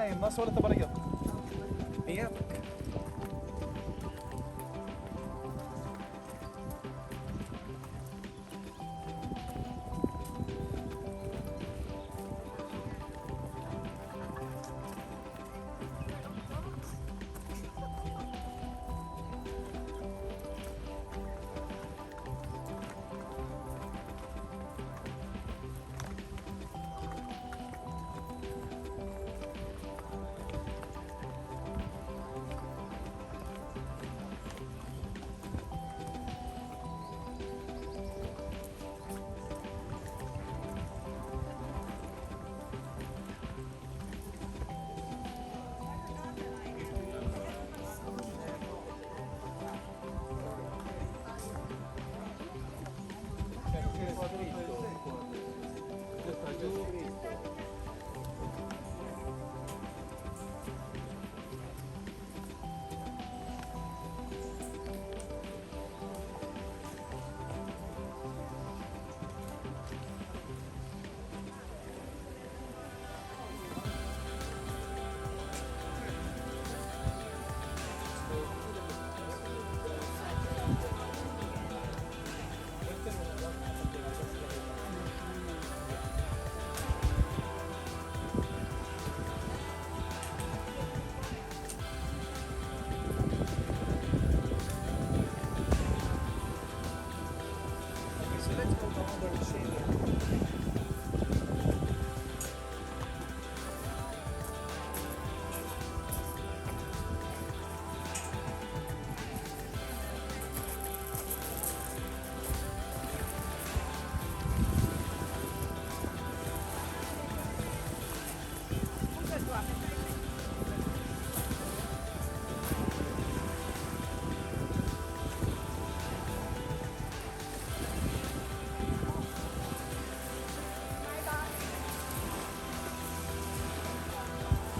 نايم نص ولا تبغى رقم؟ ايام.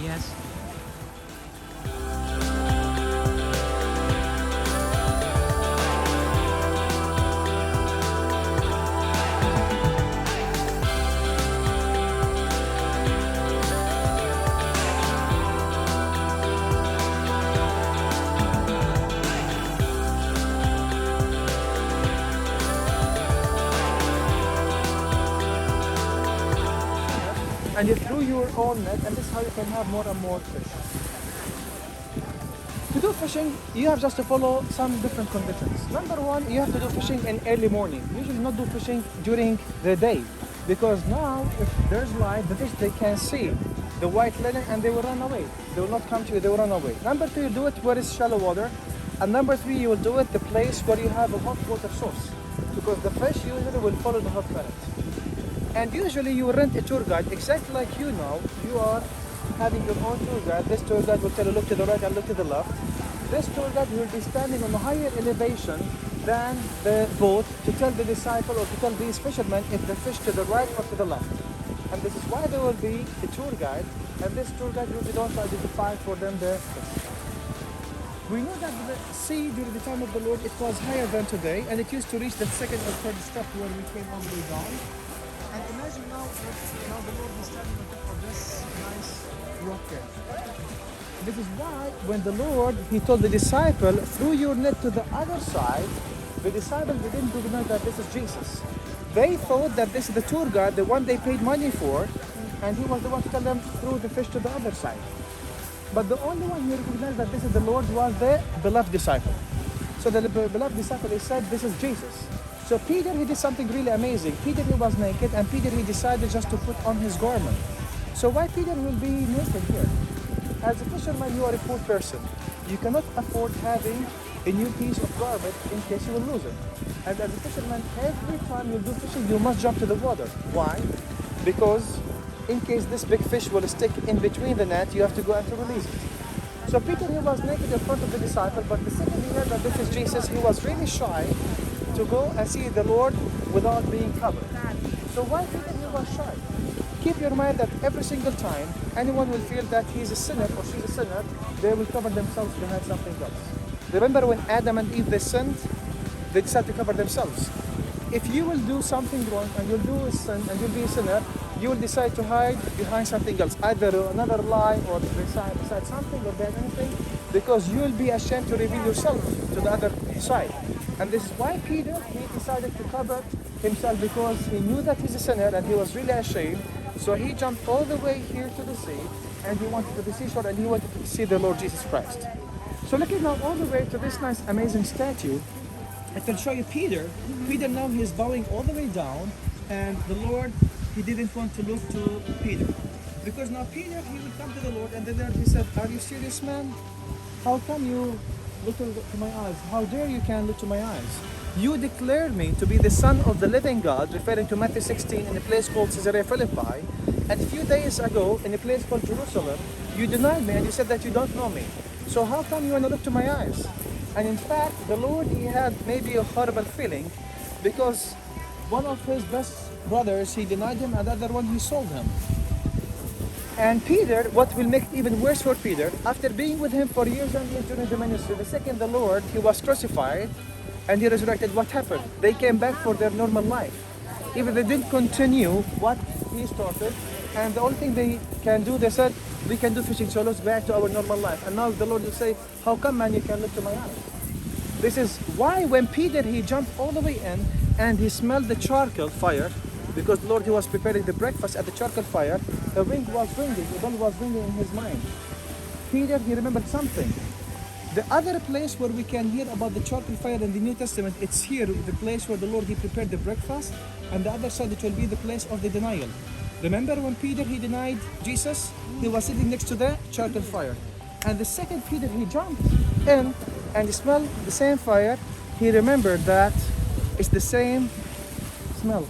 Yes. And you threw your own net, and this is how you can have more and more fish. To do fishing, you have just to follow some different conditions. Number one, you have to do fishing in early morning. Usually not do fishing during the day, because now if there's light, the fish, they can see the white linen and they will run away. They will not come to you, they will run away. Number two, you do it where it's shallow water. And number three, you will do it the place where you have a hot water source, because the fish usually will follow the hot current. And usually you rent a tour guide, exactly like you know, you are having your own tour guide. This tour guide will tell you look to the right and look to the left. This tour guide will be standing on a higher elevation than the boat to tell the disciple or to tell these fishermen if the fish to the right or to the left. And this is why there will be a tour guide, and this tour guide will be the one to identify for them the fish. We know that the sea during the time of the Lord, it was higher than today, and it used to reach the second or third step where we came all the way down. And imagine now the Lord is standing on top of this nice rock here. This is why when the Lord, he told the disciple, throw your net to the other side, the disciples didn't recognize that this is Jesus. They thought that this is the tour guide, the one they paid money for, and he was the one to tell them throw the fish to the other side. But the only one who recognized that this is the Lord was the beloved disciple. So the beloved disciple, he said, this is Jesus. So Peter, he did something really amazing. Peter, he was naked, and Peter, he decided just to put on his garment. So why Peter will be naked here? As a fisherman, you are a poor person. You cannot afford having a new piece of garment in case you will lose it. And as a fisherman, every time you do fishing, you must jump to the water. Why? Because in case this big fish will stick in between the net, you have to go and to release it. So Peter, he was naked in front of the disciple, but the second he heard that this is Jesus, he was really shy to go and see the Lord without being covered. So why Peter, he was shy? Keep your mind that every single time anyone will feel that he's a sinner or she's a sinner, they will cover themselves behind something else. Remember when Adam and Eve, they sinned, they decided to cover themselves. If you will do something wrong and you'll do a sin and you'll be a sinner, you will decide to hide behind something else, either another lie or beside something or behind anything, because you will be ashamed to reveal yourself to the other side. And this is why Peter, he decided to cover himself, because he knew that he's a sinner and he was really ashamed. So he jumped all the way here to the sea, and he wanted to the seashore, and he wanted to see the Lord Jesus Christ. So looking now all the way to this nice amazing statue, I can show you Peter. Peter now he's bowing all the way down, and the Lord, he didn't want to look to Peter. Because now Peter, he would come to the Lord, and the Lord, he said, "Are you serious, man? How come you look to my eyes? How dare you can look to my eyes? You declared me to be the Son of the living God," referring to Matthew 16, in a place called Caesarea Philippi. And a few days ago, in a place called Jerusalem, you denied me and you said that you don't know me. So how come you want to look to my eyes? And in fact, the Lord, he had maybe a horrible feeling, because one of his best brothers, he denied him, and the other one, he sold him. And Peter, what will make it even worse for Peter, after being with him for years and years during the ministry, the second the Lord, he was crucified and he resurrected, what happened? They came back for their normal life. Even they didn't continue what he started, and the only thing they can do, they said, we can do fishing, so let's back to our normal life. And now the Lord will say, how come, man, you can look to my eyes? This is why when Peter, he jumped all the way in and he smelled the charcoal fire, because the Lord, he was preparing the breakfast at the charcoal fire, the ring was ringing, the bell was ringing in his mind. Peter, he remembered something. The other place where we can hear about the charcoal fire in the New Testament, it's here, the place where the Lord, he prepared the breakfast, and the other side, it will be the place of the denial. Remember when Peter, he denied Jesus? He was sitting next to the charcoal fire. And the second Peter, he jumped in and he smelled the same fire, he remembered that it's the same smell.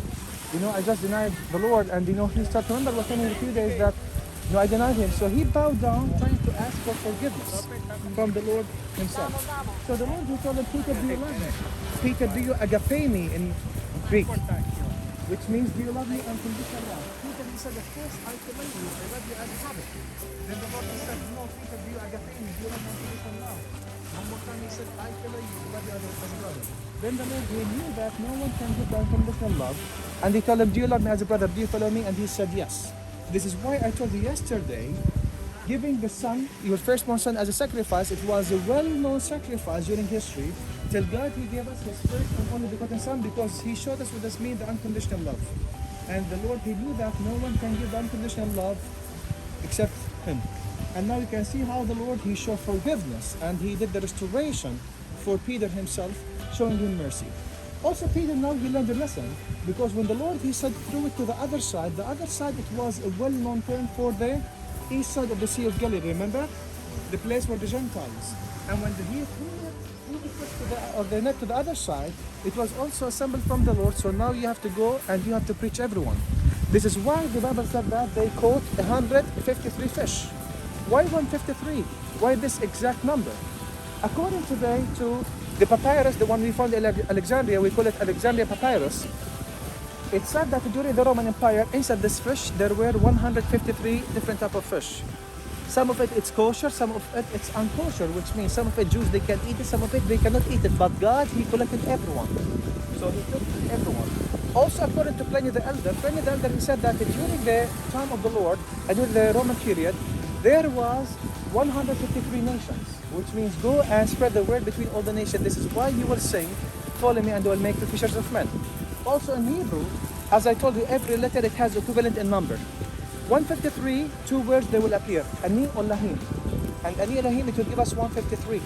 You know, I just denied the Lord, and you know, he started to remember what happened in a few days, that you know, I denied him. So he bowed down, trying to ask for forgiveness from the Lord himself. So the Lord, he told him, Peter, do you love me? Peter, do you agape me in Greek? Which means, do you love me unconditional love? Peter, he said, of course, I commend you, I love you as a habit. Then the Lord, he said, no, Peter, do you agape me? Do you love me unconditional love? One more time, he said, I commend you, I love you as a brother. Then the Lord, he knew that no one can give the unconditional love. And he told him, do you love me as a brother? Do you follow me? And he said, yes. This is why I told you yesterday, giving the son, your firstborn son, as a sacrifice, it was a well-known sacrifice during history, till God, he gave us his first and only begotten son, because he showed us what does mean the unconditional love. And the Lord, he knew that no one can give the unconditional love except him. And now you can see how the Lord, he showed forgiveness, and he did the restoration for Peter himself, showing him mercy. Also, Peter, now he learned a lesson, because when the Lord, he said, threw it to the other side, it was a well-known term for the east side of the Sea of Galilee, remember? The place where the Gentiles. And when he threw the net to the other side, it was also a symbol from the Lord, so now you have to go and you have to preach everyone. This is why the Bible said that they caught 153 fish. Why 153? Why this exact number? According today to the papyrus, the one we found in Alexandria, we call it Alexandria papyrus. It said that during the Roman Empire, inside this fish, there were 153 different types of fish. Some of it, it's kosher, some of it, it's unkosher, which means some of it, Jews, they can eat it, some of it, they cannot eat it. But God, he collected everyone. So he took everyone. Also, according to Pliny the Elder, he said that during the time of the Lord, and during the Roman period, there was 153 nations, which means go and spread the word between all the nations. This is why you will sing, follow me and I will make you fishers of men. Also in Hebrew, as I told you, every letter, it has equivalent in number. 153, two words, they will appear, Ani or Lahim. And Ani Lahim, it will give us 153.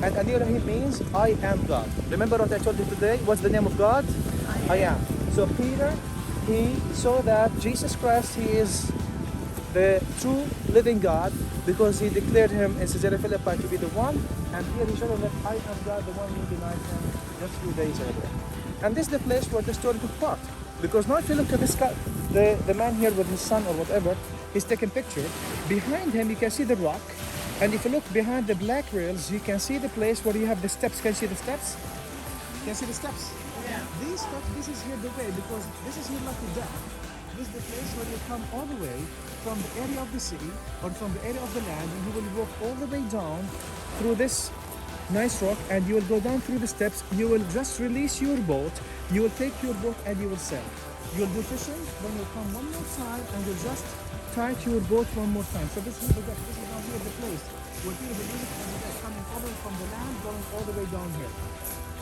And Ani Lahim means, I am God. Remember what I told you today? What's the name of God? I am. So Peter, he saw that Jesus Christ, he is the true living God, because he declared him in Caesarea Philippi to be the one, and here he showed him that I am God, the one who denied him just a few days earlier. And this is the place where the story took part, because now if you look at this guy, the man here with his son or whatever, he's taking picture. Behind him you can see the rock, and if you look behind the black rails, you can see the place where you have the steps. Can you see the steps? Can you see the steps? Yeah. These steps, this is here the way, because this is here like a death. This is the place where you come all the way from the area of the city or from the area of the land, and you will walk all the way down through this nice rock, and you will go down through the steps. You will just release your boat, you will take your boat and you will sail. You'll do fishing, then you'll come one more time and you'll just tie to your boat one more time. So this is the deck. This is now here the place where people believe and the deck coming over from the land, going all the way down here.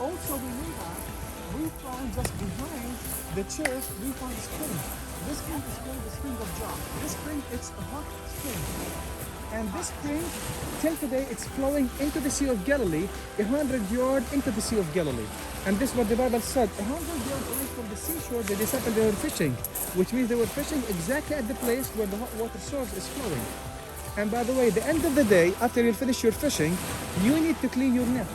Also, we found just behind the church, we found a spring. This spring is called the Spring of John. This spring, it's a hot spring. And this spring, till today, it's flowing into the Sea of Galilee, 100 yards into the Sea of Galilee. And this is what the Bible said. 100 yards away from the seashore, the disciples, they were fishing, which means they were fishing exactly at the place where the hot water source is flowing. And by the way, the end of the day, after you finish your fishing, you need to clean your net.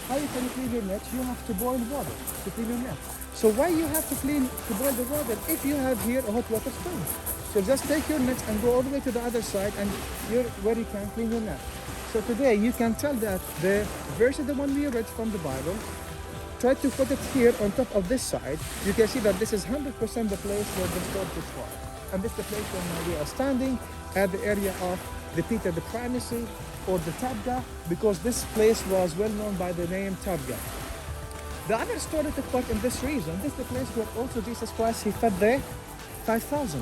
How you can clean your net? You have to boil water to clean your net. So why you have to boil the water if you have here a hot water spring? So just take your net and go all the way to the other side and where you can clean your net. So today you can tell that the verse of the one we read from the Bible, try to put it here on top of this side. You can see that this is 100% the place where the storage was. And this is the place where we are standing at the area of the Peter the Primacy or the Tabgha, because this place was well known by the name Tabgha. The other story took part in this region. This is the place where also Jesus Christ, he fed the 5,000.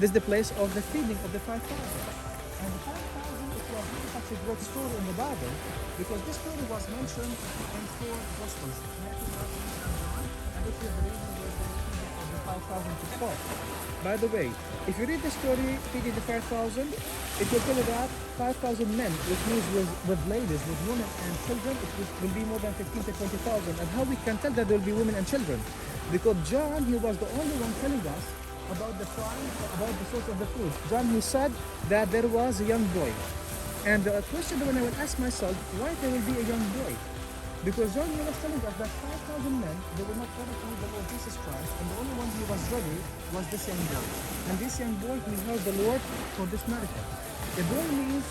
This is the place of the feeding of the 5,000. And the 5,000 is such a great story in the Bible, because this story was mentioned in 4 Gospels, Matthew, Mark, and John, and this is the reason where the feeding of the 5,000 took part. By the way, if you read the story feeding the 5,000, it will tell you that 5,000 men, which means with ladies, with women and children, it will be more than 15 to 20,000. And how we can tell that there will be women and children? Because John, he was the only one telling us about the farm, about the source of the food. John, he said that there was a young boy. And the question when I will ask myself, why there will be a young boy? Because John, he was telling us that 5,000 men, they will not overcome the Lord Jesus Christ, and the only one who was ready was this young boy. And this young boy, he heard the Lord for this miracle. A boy means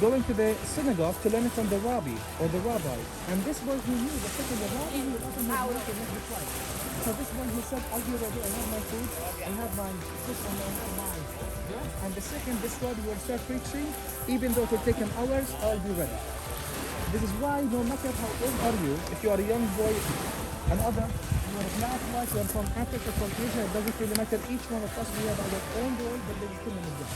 going to the synagogue to learn from the rabbi or the rabbi. And this boy, he knew that second the rabbi, he was not going to try. So this one, he said, I'll be ready, I have my food, I have my fish, and I have my bread. And the second this Lord will start preaching, even though it will take him hours, I'll be ready. This is why no matter how old are you, if you are a young boy, another, you are black, white, you are from Africa, from Asia, it doesn't really matter. Each one of us, we have our own role, but there is kingdom of God.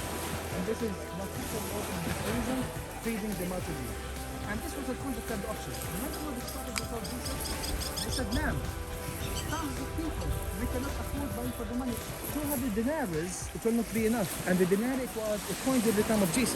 And this is what people in this region feeding the multitude. And this was a concept of option. Remember when they started before Jesus? They said, ma'am, thousands of people, we cannot afford buying for the money. 200 denarii, it will not be enough. And the denarii was a coin at the time of Jesus.